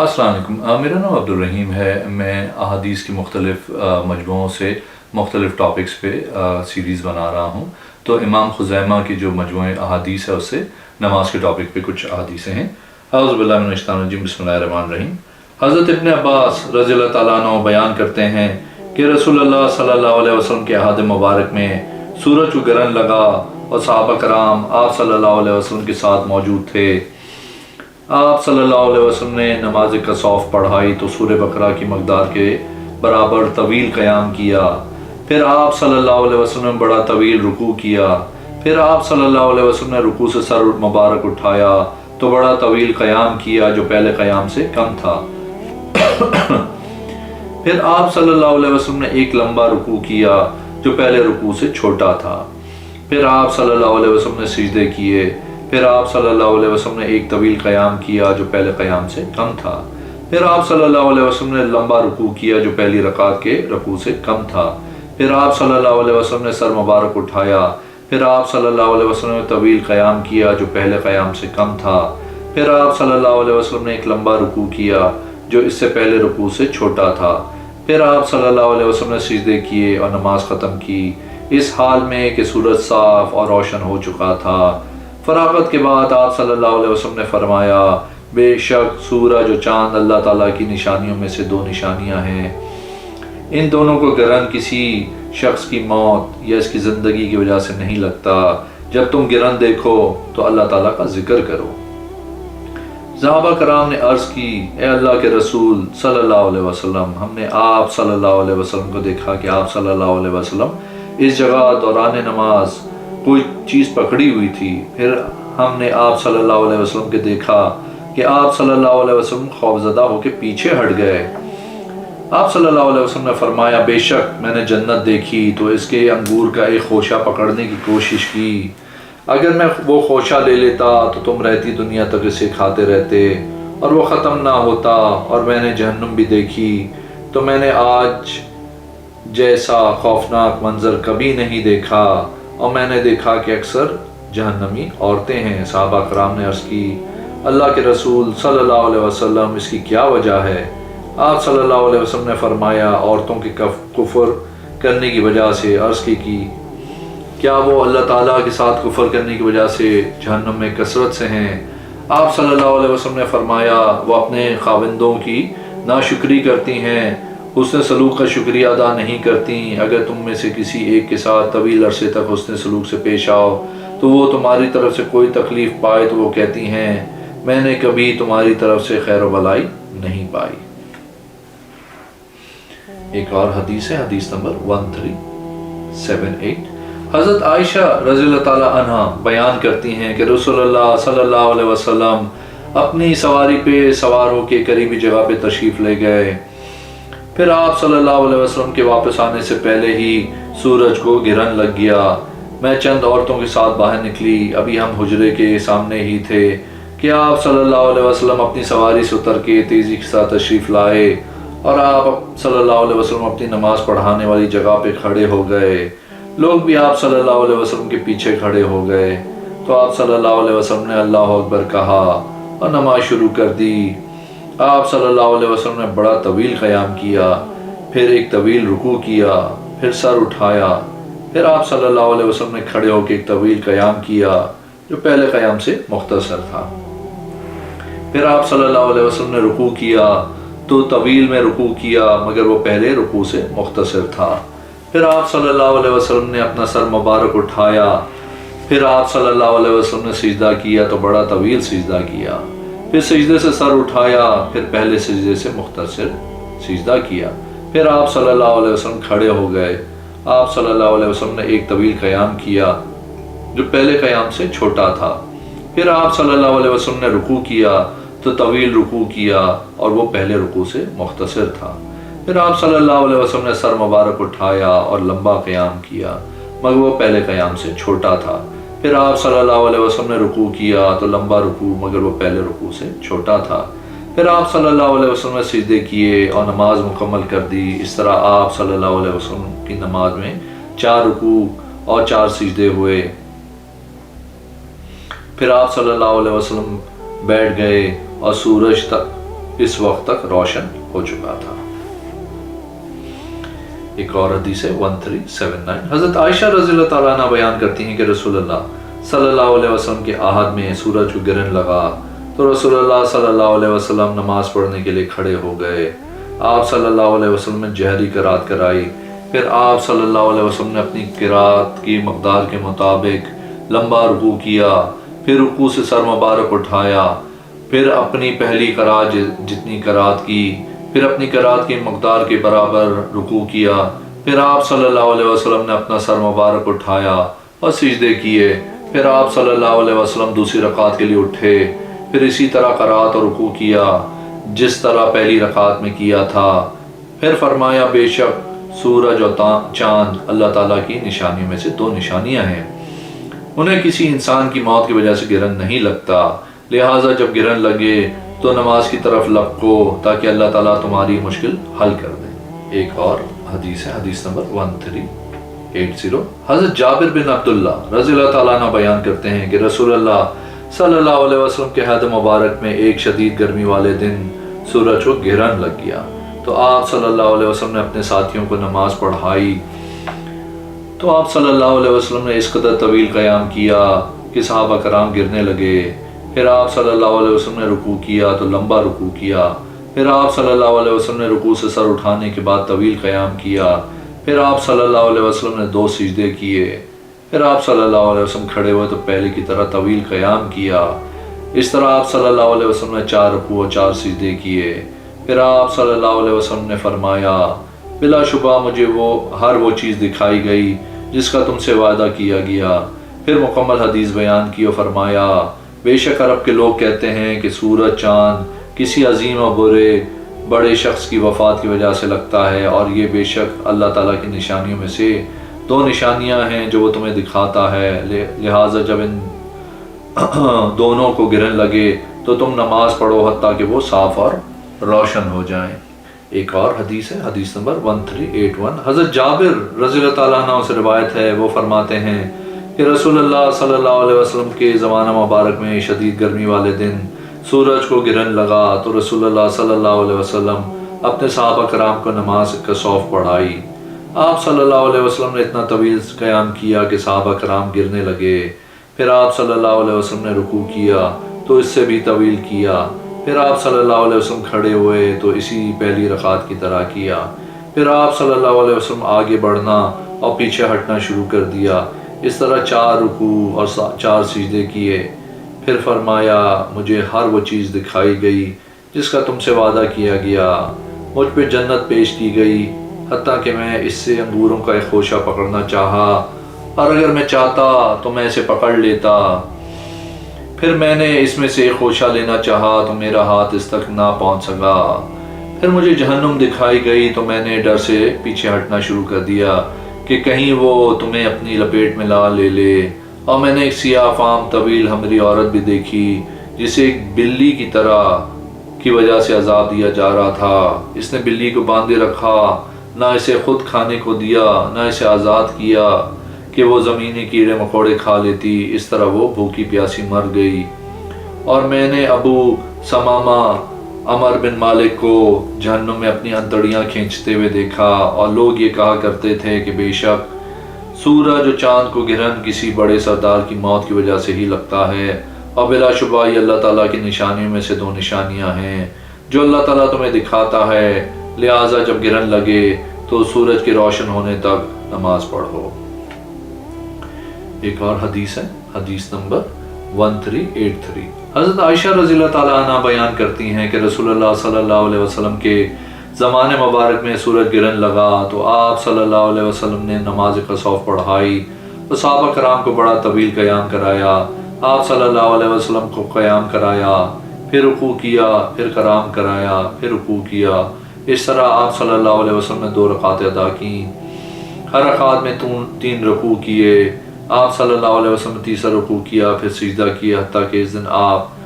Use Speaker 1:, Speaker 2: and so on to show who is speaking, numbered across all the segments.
Speaker 1: السلام علیکم، میرا نام عبدالرحیم ہے۔ میں احادیث کی مختلف مجموعوں سے مختلف ٹاپکس پہ سیریز بنا رہا ہوں۔ تو امام خزیمہ کی جو مجموعہ احادیث ہے اس سے نماز کے ٹاپک پہ کچھ احادیثیں ہیں۔ اعوذ باللہ من الشیطان الرجیم، بسم اللہ الرحمن الرحیم۔ حضرت ابن عباس رضی اللہ تعالیٰ عنہ بیان کرتے ہیں کہ رسول اللہ صلی اللہ علیہ وسلم کے عہد مبارک میں سورج کو گرہن لگا اور صحابہ کرام آپ صلی اللہ علیہ وسلم کے ساتھ موجود تھے۔ آپ صلی اللہ علیہ وسلم نے نماز کسوف پڑھائی تو سورہ بقرہ کی مقدار کے برابر طویل قیام کیا۔ پھر آپ صلی اللہ علیہ وسلم نے بڑا طویل رکوع کیا۔ پھر آپ صلی اللہ علیہ وسلم نے رکوع سے سر مبارک اٹھایا تو بڑا طویل قیام کیا جو پہلے قیام سے کم تھا۔ پھر آپ صلی اللہ علیہ وسلم نے ایک لمبا رکوع کیا جو پہلے رکوع سے چھوٹا تھا۔ پھر آپ صلی اللہ علیہ وسلم نے سجدے کیے۔ پھر آپ صلی اللہ علیہ وسلم نے ایک طویل قیام کیا جو پہلے قیام سے کم تھا۔ پھر آپ صلی اللہ علیہ وسلم نے لمبا رکوع کیا جو پہلی رکعت کے رکوع سے کم تھا۔ پھر آپ صلی اللہ علیہ وسلم نے سر مبارک اٹھایا۔ پھر آپ صلی اللہ علیہ وسلم نے طویل قیام کیا جو پہلے قیام سے کم تھا۔ پھر آپ صلی اللہ علیہ وسلم نے ایک لمبا رکوع کیا جو اس سے پہلے رکوع سے چھوٹا تھا۔ پھر آپ صلی اللہ علیہ وسلم نے سجدے کیے اور نماز ختم کی، اس حال میں کہ سورج صاف اور روشن ہو چکا تھا۔ فراغت کے بعد آپ صلی اللہ علیہ وسلم نے فرمایا، بے شک سورج و چاند اللہ تعالیٰ کی نشانیوں میں سے دو نشانیاں ہیں۔ ان دونوں کو گرہن کسی شخص کی موت یا اس کی زندگی کی وجہ سے نہیں لگتا۔ جب تم گرہن دیکھو تو اللہ تعالیٰ کا ذکر کرو۔ صحابہ کرام نے عرض کی، اے اللہ کے رسول صلی اللہ علیہ وسلم، ہم نے آپ صلی اللہ علیہ وسلم کو دیکھا کہ آپ صلی اللہ علیہ وسلم اس جگہ دوران نماز کوئی چیز پکڑی ہوئی تھی۔ پھر ہم نے آپ صلی اللہ علیہ وسلم کے دیکھا کہ آپ صلی اللہ علیہ وسلم خوفزدہ ہو کے پیچھے ہٹ گئے۔ آپ صلی اللہ علیہ وسلم نے فرمایا، بے شک میں نے جنت دیکھی تو اس کے انگور کا ایک خوشہ پکڑنے کی کوشش کی۔ اگر میں وہ خوشہ لے لیتا تو تم رہتی دنیا تک اسے کھاتے رہتے اور وہ ختم نہ ہوتا۔ اور میں نے جہنم بھی دیکھی تو میں نے آج جیسا خوفناک منظر کبھی نہیں دیکھا، اور میں نے دیکھا کہ اکثر جہنمی عورتیں ہیں۔ صحابہ کرام نے عرض کی، اللہ کے رسول صلی اللہ علیہ وسلم اس کی کیا وجہ ہے؟ آپ صلی اللہ علیہ وسلم نے فرمایا، عورتوں کے کفر کرنے کی وجہ سے۔ عرض کی کیا وہ اللہ تعالیٰ کے ساتھ کفر کرنے کی وجہ سے جہنم میں کثرت سے ہیں؟ آپ صلی اللہ علیہ وسلم نے فرمایا، وہ اپنے خاوندوں کی ناشکری کرتی ہیں، حسن سلوک کا شکریہ ادا نہیں کرتی۔ اگر تم میں سے کسی ایک کے ساتھ طویل عرصے تک حسن سلوک سے پیش آؤ تو وہ تمہاری طرف سے کوئی تکلیف پائے تو وہ کہتی ہیں، میں نے کبھی تمہاری طرف سے خیر و بلائی نہیں پائی۔ ایک اور حدیث ہے، حدیث نمبر 1378۔ حضرت عائشہ رضی اللہ تعالیٰ عنہ بیان کرتی ہیں کہ رسول اللہ صلی اللہ علیہ وسلم اپنی سواری پہ سوار ہو کے قریبی جگہ پہ تشریف لے گئے۔ پھر آپ صلی اللہ علیہ وسلم کے واپس آنے سے پہلے ہی سورج کو گرہن لگ گیا۔ میں چند عورتوں کے ساتھ باہر نکلی، ابھی ہم حجرے کے سامنے ہی تھے کہ آپ صلی اللہ علیہ وسلم اپنی سواری سے اتر کے تیزی کے ساتھ تشریف لائے اور آپ صلی اللہ علیہ وسلم اپنی نماز پڑھانے والی جگہ پہ کھڑے ہو گئے۔ لوگ بھی آپ صلی اللہ علیہ وسلم کے پیچھے کھڑے ہو گئے تو آپ صلی اللہ علیہ وسلم نے اللہ اکبر کہا اور نماز شروع کر دی۔ آپ صلی اللہ علیہ وسلم نے بڑا طویل قیام کیا، پھر ایک طویل رکوع کیا، پھر سر اٹھایا۔ پھر آپ صلی اللہ علیہ وسلم نے کھڑے ہو کے ایک طویل قیام کیا جو پہلے قیام سے مختصر تھا۔ پھر آپ صلی اللہ علیہ وسلم نے رکوع کیا تو طویل میں رکوع کیا مگر وہ پہلے رکوع سے مختصر تھا۔ پھر آپ صلی اللہ علیہ وسلم نے اپنا سر مبارک اٹھایا۔ پھر آپ صلی اللہ علیہ وسلم نے سجدہ کیا تو بڑا طویل سجدہ کیا۔ پھر سجدے سے سر اٹھایا، پھر پہلے سجدے سے مختصر سجدہ کیا۔ پھر آپ صلی اللہ علیہ وسلم کھڑے ہو گئے۔ آپ صلی اللہ علیہ وسلم نے ایک طویل قیام کیا جو پہلے قیام سے چھوٹا تھا۔ پھر آپ صلی اللہ علیہ وسلم نے رکوع کیا تو طویل رکوع کیا اور وہ پہلے رکوع سے مختصر تھا۔ پھر آپ صلی اللہ علیہ وسلم نے سر مبارک اٹھایا اور لمبا قیام کیا مگر وہ پہلے قیام سے چھوٹا تھا۔ پھر آپ صلی اللہ علیہ وسلم نے رکوع کیا تو لمبا رکوع مگر وہ پہلے رکوع سے چھوٹا تھا۔ پھر آپ صلی اللہ علیہ وسلم نے سجدے کیے اور نماز مکمل کر دی۔ اس طرح آپ صلی اللہ علیہ وسلم کی نماز میں 4 رکوع اور 4 سجدے ہوئے۔ پھر آپ صلی اللہ علیہ وسلم بیٹھ گئے اور سورج इस वक्त तक रोशन हो चुका था। एक और हदीस है 1379। हजरत आयशा रज़ियल्लाहु ताला अन्हा बयान करती हैं कि रसूलुल्लाह सल्लल्लाहु अलैहि वसल्लम के आहद में सूरज को गिरन लगा तो रसूलुल्लाह सल्लल्लाहु अलैहि वसल्लम नमाज पढ़ने के लिए खड़े हो गए। आप सल्लल्लाहु अलैहि वसल्लम ने जहरी क़िरात कराई। फिर आप सल्लल्लाहु अलैहि वसल्लम ने अपनी क़िरात की मक़दार के मुताबिक लंबा रुकू किया, फिर रुकू से सर मुबारक उठाया, फिर अपनी पहली क़रात जितनी क़रात की, फिर अपनी क़रात की मक़दार के बराबर रुकू किया। फिर आप सल्लल्लाहु अलैहि वसल्लम ने अपना सर मुबारक उठाया और सिजदे किए। फिर आप सल्लल्लाहु अलैहि वसल्लम दूसरी रकात के लिए उठे, फिर इसी तरह क़रात और रुकू किया जिस तरह पहली रकात में किया था। फिर फरमाया, बेशक सूरज और चाँद अल्लाह ताला की निशानियों में से दो निशानियां हैं, उन्हें किसी इंसान की मौत की वजह से गिरन नहीं लगता, लिहाजा जब गिरन लगे तो नमाज की तरफ लपको ताकि अल्लाह ताला तुम्हारी मुश्किल हल कर दे। एक और हदीस है, हदीस नंबर 1380। हज़रत जाबिर बिन अब्दुल्लाह रज़ियल्लाहु ताला अन्हु बयान करते हैं कि रसूलुल्लाह सल्लल्लाहु अलैहि वसल्लम के हद मुबारक में एक शदीद गर्मी वाले दिन सूरज को गिरन लग गया तो आप सल्लल्लाहु अलैहि वसल्लम ने अपने साथियों को नमाज पढ़ाई। तो आप सल्लल्लाहु अलैहि वसल्लम ने इस कदर तवील क़याम किया कि सहाबा कराम गिरने लगे। फिर आप सल्लल्लाहु अलैहि वसल्लम ने रुकू किया तो लंबा रुकू किया। फिर आप सल्लल्लाहु अलैहि वसल्लम ने रुकू से सर उठाने के बाद तवील क़याम किया। फिर आप सल्लल्लाहु अलैहि वसल्लम ने 2 सिजदे किए। फिर आप सल्लल्लाहु अलैहि वसल्लम खड़े हुए तो पहले की तरह तवील क़याम किया। इस तरह आप सल्लल्लाहु अलैहि वसल्लम ने 4 रुकू और 4 सिजदे किए। फिर आप सल्लल्लाहु अलैहि वसल्लम ने फरमाया, बिलाशुबा मुझे हर वो चीज़ दिखाई गई जिसका तुमसे वादा किया गया। फिर मुकम्मल हदीस बयान की और फरमाया, बेशक अरब के लोग कहते हैं कि सूरज चाँद किसी अजीम और बड़े शख्स की वफ़ात की वजह से लगता है और ये बेशक अल्लाह ताला की निशानियों में से 2 निशानियां हैं जो वो तुम्हें दिखाता है, लिहाजा जब इन दोनों को गिरन लगे तो तुम नमाज पढ़ो हत्ता कि वो साफ और रोशन हो जाएं। एक और हदीस है, हदीस नंबर 1381। हज़रत जाबिर रज़ियल्लाहु ताला अन्हु से रिवायत है, वो फरमाते हैं कि रसूलुल्लाह सल्लल्लाहु अलैहि वसल्लम के ज़माना मुबारक में शदीद गर्मी वाले दिन सूरज को गिरन लगा तो रसूलुल्लाह सल्लल्लाहु अलैहि वसल्लम अपने सहाबा कराम को नमाज का सौफ पढ़ाई। आप सल्लल्लाहु अलैहि वसल्लम ने इतना तवील क़याम किया कि सहाबा कराम गिरने लगे। फिर आप सल्लल्लाहु अलैहि वसल्लम ने रुकू किया तो इससे भी तवील किया। फिर आप सल्लल्लाहु अलैहि वसल्लम खड़े हुए तो इसी पहली रकात की तरह किया। फिर आप सल्लल्लाहु अलैहि वसल्लम आगे बढ़ना और पीछे हटना शुरू कर दिया। इस तरह 4 रुकू और 4 सिजदे किए। फिर फरमाया, मुझे हर वो चीज़ दिखाई गई जिसका तुमसे वादा किया गया। मुझ पे जन्नत पेश की गई हत्ता कि मैं इससे अंगूरों का एक खोशा पकड़ना चाहा और अगर मैं चाहता तो मैं इसे पकड़ लेता। फिर मैंने इसमें से एक खोशा लेना चाहा तो मेरा हाथ इस तक ना पहुंच सका। फिर मुझे जहन्नुम दिखाई गई तो मैंने डर से पीछे हटना शुरू कर दिया कि कहीं वो तुम्हें अपनी लपेट में ला ले। और मैंने एक सियाह फाम तवील हमरी औरत भी देखी जिसे एक बिल्ली की तरह की वजह से अजाब दिया जा रहा था। इसने बिल्ली को बांधे रखा, ना इसे खुद खाने को दिया, ना इसे आज़ाद किया कि वो ज़मीनी कीड़े मकोड़े खा लेती। इस तरह वो भूखी प्यासी मर गई। और मैंने अबू समामा अमर बिन मालिक को जहन्नुम में अपनी अंतड़ियाँ खींचते हुए देखा और लोग ये कहा करते थे कि बेशक सूरज और चाँद को गिरन किसी बड़े सरदार की मौत की वजह से ही लगता है और बिलाशुबा ये अल्लाह ताला की निशानियों में से 2 निशानियाँ हैं जो अल्लाह ताला तुम्हें दिखाता है, लिहाजा जब गिरन लगे तो सूरज के रोशन होने तक नमाज पढ़ो। एक और हदीस है, हदीस नंबर 1383। हज़रत आयशा रज़ियल्लाहु ताला अन्हा बयान करती हैं कि रसूलुल्लाह सल्लल्लाहु अलैहि वसल्लम के ज़माने मुबारक में सूरज गिरन लगा तो आप सल्लल्लाहु अलैहि वसल्लम ने नमाज कसौफ पढ़ाई तो सहाबा कराम को बड़ा तवील क़याम कराया। आप सल्लल्लाहु अलैहि वसल्लम को क़याम कराया, फिर रुकू किया, फिर क़याम कराया, फिर रुकू किया। इस तरह आप सल्लल्लाहु अलैहि वसल्लम ने 2 रकातें अदा की। हर रकात में 3 रुकू किए। आप सल्लल्लाहु अलैहि वसल्लम ने 3रा रुकू किया, फिर सिजदा किया हत्ता कि इस दिन आप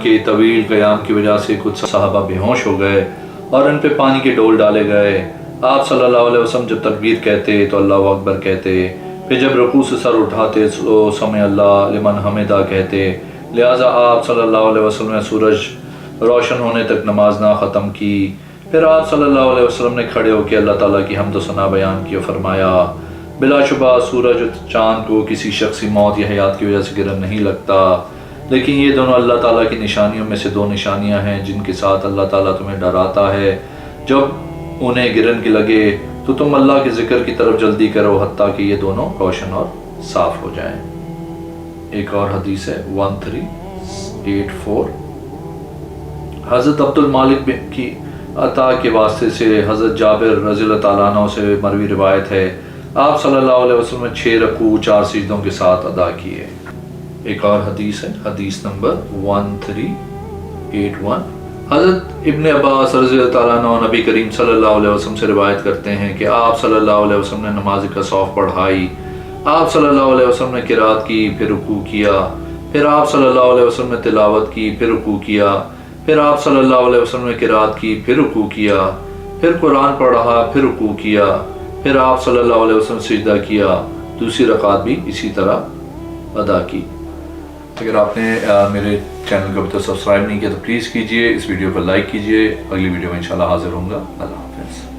Speaker 1: के तवील क़याम की वजह से कुछ सहाबा बेहोश हो गए और उन पे पानी के डोल डाले गए। आप सल्लल्लाहु अलैहि वसल्लम जब तकबीर कहते तो अल्लाहु अकबर कहते, फिर जब रुकू से सर उठाते तो समय अल्लाह लिमन हमिदा कहते। लिहाजा आप सल्लल्लाहु अलैहि वसल्लम ने रोशन होने तक नमाज ना ख़त्म की। फिर आप सल्लल्लाहु अलैहि वसल्लम ने खड़े होकर अल्लाह ताला की हम्द व सना बयान की और फरमाया, बिलाशुबा सूरज और चाँद को किसी शख्स की मौत या हयात की वजह से गिरन नहीं लगता, लेकिन ये दोनों अल्लाह ताला की निशानियों में से 2 निशानियां हैं जिनके साथ अल्लाह ताला तुम्हें डराता है। जब उन्हें गिरन की लगे तो तुम अल्लाह के ज़िक्र की तरफ जल्दी करो हत्ता कि ये दोनों रोशन और साफ़ हो जाएं। एक और हदीस है 1384। हज़रत अब्दुल मालिक की अता के वास्ते से हज़रत जाबिर रज़ियल्लाहु ताला अन्हु से मरवी रिवायत है, आप सल्लल्लाहु अलैहि वसल्लम ने 6 रकू 4 सिजदों के साथ अदा किए। एक और हदीस है, हदीस नंबर 1381। हज़रत इब्न अब्बास रज़ियल्लाहु ताला अन्हु नबी करीम सल्लल्लाहु अलैहि वसल्लम से रिवायत करते हैं कि आप सल्लल्लाहु अलैहि वसल्लम ने नमाज कसौफ पढ़ाई। आप सल्लल्लाहु अलैहि वसल्लम ने किरात की, फिर रुकू किया। फिर आप सल्लल्लाहु अलैहि वसल्लम ने तिलावत की, फिर रुकू किया। फिर आप सल्लल्लाहु अलैहि वसल्लम ने किरात की, फिर रुकू किया। फिर कुरान पढ़ा, फिर रुकू किया। फिर आप सल्लल्लाहु अलैहि वसल्लम सिजदा किया। दूसरी रकात भी इसी तरह अदा की। अगर आपने मेरे चैनल को अभी तक सब्सक्राइब नहीं किया तो प्लीज़ कीजिए, इस वीडियो को लाइक कीजिए। अगली वीडियो में इंशाल्लाह हाजिर होऊंगा। अल्लाह हाफ़िज़।